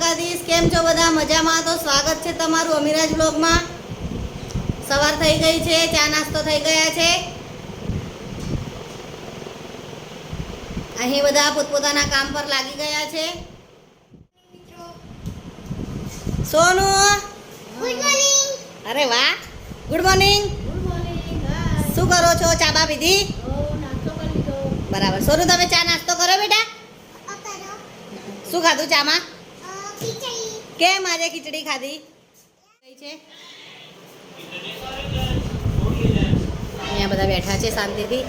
દ્વારકાધીશ કેમ છો બધા મજામાં? તો સ્વાગત છે તમારું અમીરાજ બ્લોગમાં। સવાર થઈ ગઈ છે, ચા નાસ્તો થઈ ગયા છે। અહીં બધા પોતપોતાના કામ પર લાગી ગયા છે। સોનુ ગુડ મોર્નિંગ। અરે વાહ, ગુડ મોર્નિંગ। શું કરો છો? ચા બા પીધી? બરાબર। સોનુ તમે ચા નાસ્તો કરો બેટા? શું ખાધું ચામાં? કેમ આજે ખીચડી ખાધી? કઈ છે? અહીંયા બધા બેઠા છે શાંતિથી।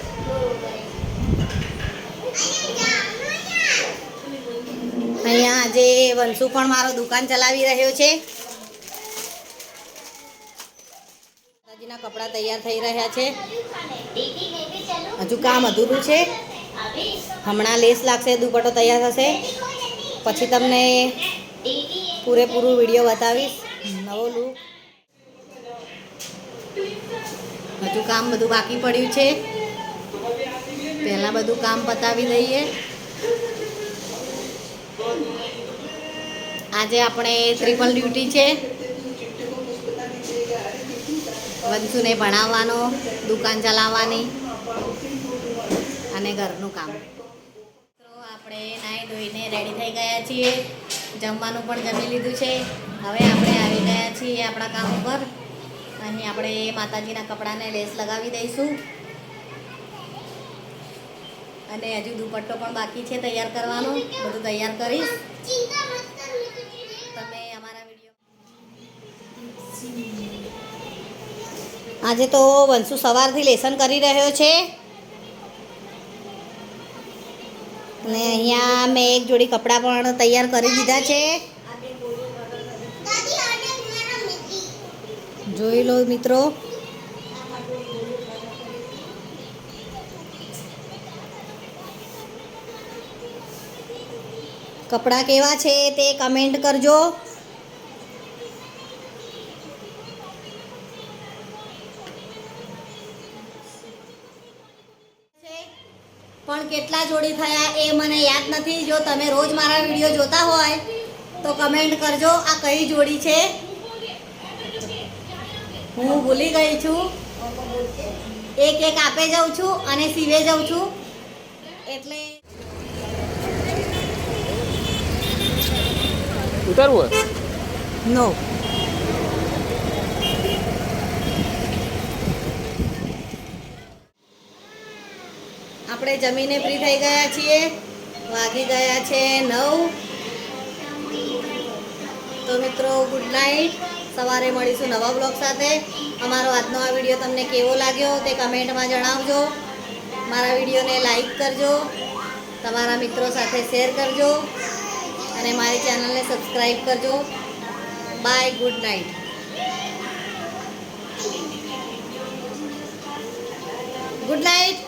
અહીંયા આજે વંશુ પણ મારો દુકાન ચલાવી રહ્યો છે। માતાજીના કપડાં તૈયાર થઈ રહ્યા છે, હજુ કામ અધૂરું છે। હમણાં લેસ લાગશે, દુપટ્ટો તૈયાર થશે, પછી તમને પૂરેપૂરું વિડીયો બતાવીશ, નવો લુક। હજુ કામ બધું બાકી પડ્યું છે, પહેલાં બધું કામ પતાવી દઈએ। આજે આપણે ટ્રિપલ ડ્યુટી છે, વંશુને ભણાવવાનો, દુકાન ચલાવવાની અને ઘરનું કામ। તો આપણે નાહી ધોઈને રેડી થઈ ગયા છીએ, જમવાનું પણ જમી લીધું છે। હવે આપણે આવી ગયા છીએ આપણા કામ ઉપર। અહીં આપણે માતાજીના કપડાને લેસ લગાવી દઈશું અને હજુ દુપટ્ટો પણ બાકી છે તૈયાર કરવાનો, બધું તૈયાર કરીશ। તમે અમારા વિડીયો આજે તો વંશુ સવારથી લેસન કરી રહ્યો છે અને અહીંયા મેં એક જોડી કપડાં પણ તૈયાર કરી દીધા છે, જોઈ લો મિત્રો। કપડાં કેવા છે તે કમેન્ટ કરજો। પણ કેટલા જોડી થયા એ મને યાદ નથી। જો તમે રોજ મારા વિડીયો જોતા હોય તો કમેન્ટ કરજો આ કઈ જોડી છે। હું ભૂલી ગઈ છું, એક એક આપે જાઉં છું અને સીવે જાઉં છું, એટલે ઉતારવું નો। આપણે જમીને ફ્રી થઈ ગયા છીએ, વાગી ગયા છે 9। તો મિત્રો ગુડ નાઇટ, સવારે મળીશું નવા બ્લોગ સાથે। અમારો આજનો આ વિડીયો તમને કેવો લાગ્યો તે કમેન્ટમાં જણાવજો। મારા વિડીયોને લાઈક કરજો, તમારા મિત્રો સાથે શેર કરજો અને મારી ચેનલને સબસ્ક્રાઈબ કરજો। Bye, good night. Good night.